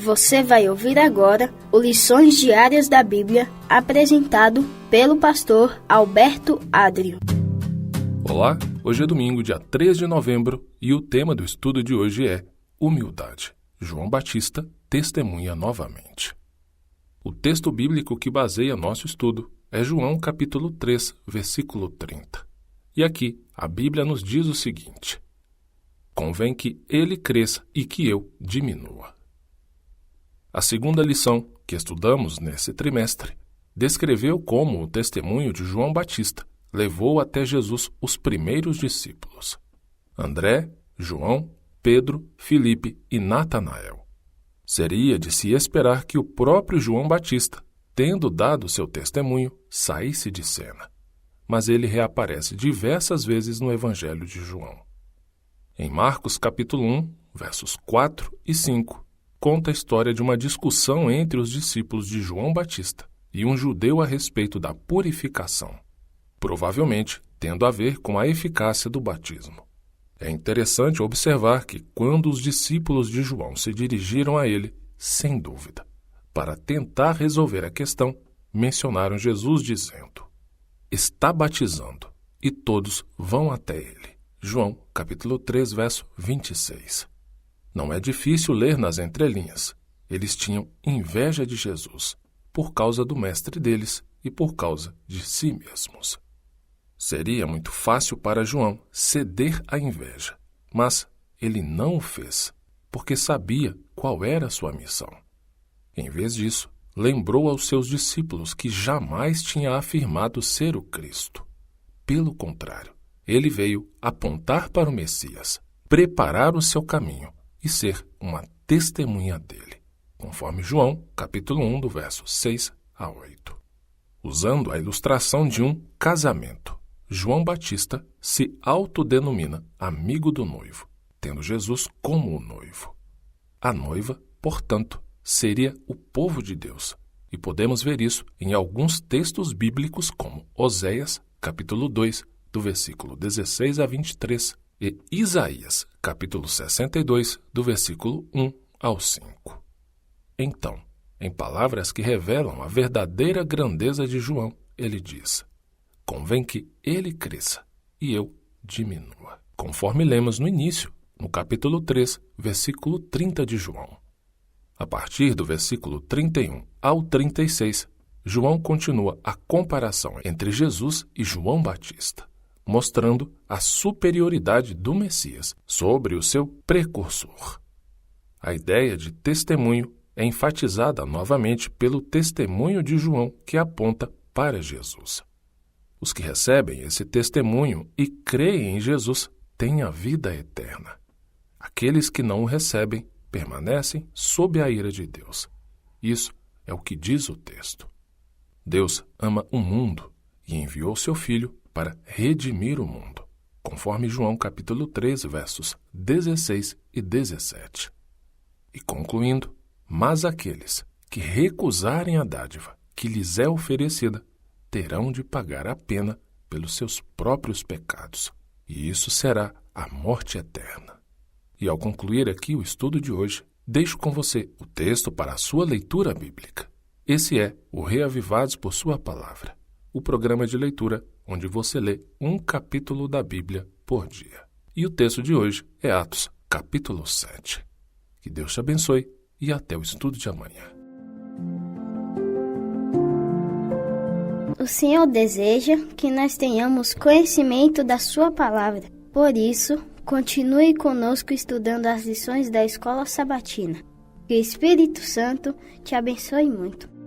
Você vai ouvir agora o Lições Diárias da Bíblia, apresentado pelo pastor Alberto Adrio. Olá, hoje é domingo, dia 3 de novembro, e o tema do estudo de hoje é humildade. João Batista testemunha novamente. O texto bíblico que baseia nosso estudo é João capítulo 3, versículo 30. E aqui a Bíblia nos diz o seguinte: convém que ele cresça e que eu diminua. A segunda lição que estudamos nesse trimestre descreveu como o testemunho de João Batista levou até Jesus os primeiros discípulos: André, João, Pedro, Filipe e Natanael. Seria de se esperar que o próprio João Batista, tendo dado seu testemunho, saísse de cena. Mas ele reaparece diversas vezes no Evangelho de João. Em Marcos capítulo 1, versos 4 e 5, conta a história de uma discussão entre os discípulos de João Batista e um judeu a respeito da purificação, provavelmente tendo a ver com a eficácia do batismo. É interessante observar que quando os discípulos de João se dirigiram a ele, sem dúvida, para tentar resolver a questão, mencionaram Jesus dizendo: está batizando, e todos vão até ele. João, capítulo 3, verso 26. Não é difícil ler nas entrelinhas. Eles tinham inveja de Jesus, por causa do mestre deles e por causa de si mesmos. Seria muito fácil para João ceder à inveja, mas ele não o fez, porque sabia qual era a sua missão. Em vez disso, lembrou aos seus discípulos que jamais tinha afirmado ser o Cristo. Pelo contrário, ele veio apontar para o Messias, preparar o seu caminho e ser uma testemunha dele, conforme João, capítulo 1, do verso 6 a 8. Usando a ilustração de um casamento, João Batista se autodenomina amigo do noivo, tendo Jesus como o noivo. A noiva, portanto, seria o povo de Deus, e podemos ver isso em alguns textos bíblicos como Oséias, capítulo 2, do versículo 16 a 23, e Isaías, capítulo 62, do versículo 1 ao 5. Então, em palavras que revelam a verdadeira grandeza de João, ele diz: convém que ele cresça e eu diminua, conforme lemos no início, no capítulo 3, versículo 30 de João. A partir do versículo 31 ao 36, João continua a comparação entre Jesus e João Batista, mostrando a superioridade do Messias sobre o seu precursor. A ideia de testemunho é enfatizada novamente pelo testemunho de João, que aponta para Jesus. Os que recebem esse testemunho e creem em Jesus têm a vida eterna. Aqueles que não o recebem permanecem sob a ira de Deus. Isso é o que diz o texto. Deus ama o mundo e enviou seu Filho para redimir o mundo, conforme João capítulo 3, versos 16 e 17. E concluindo, mas aqueles que recusarem a dádiva que lhes é oferecida terão de pagar a pena pelos seus próprios pecados, e isso será a morte eterna. E ao concluir aqui o estudo de hoje, deixo com você o texto para a sua leitura bíblica. Esse é o Reavivados por Sua Palavra, o programa de leitura onde você lê um capítulo da Bíblia por dia. E o texto de hoje é Atos, capítulo 7. Que Deus te abençoe e até o estudo de amanhã. O Senhor deseja que nós tenhamos conhecimento da Sua Palavra. Por isso, continue conosco estudando as lições da Escola Sabatina. Que o Espírito Santo te abençoe muito.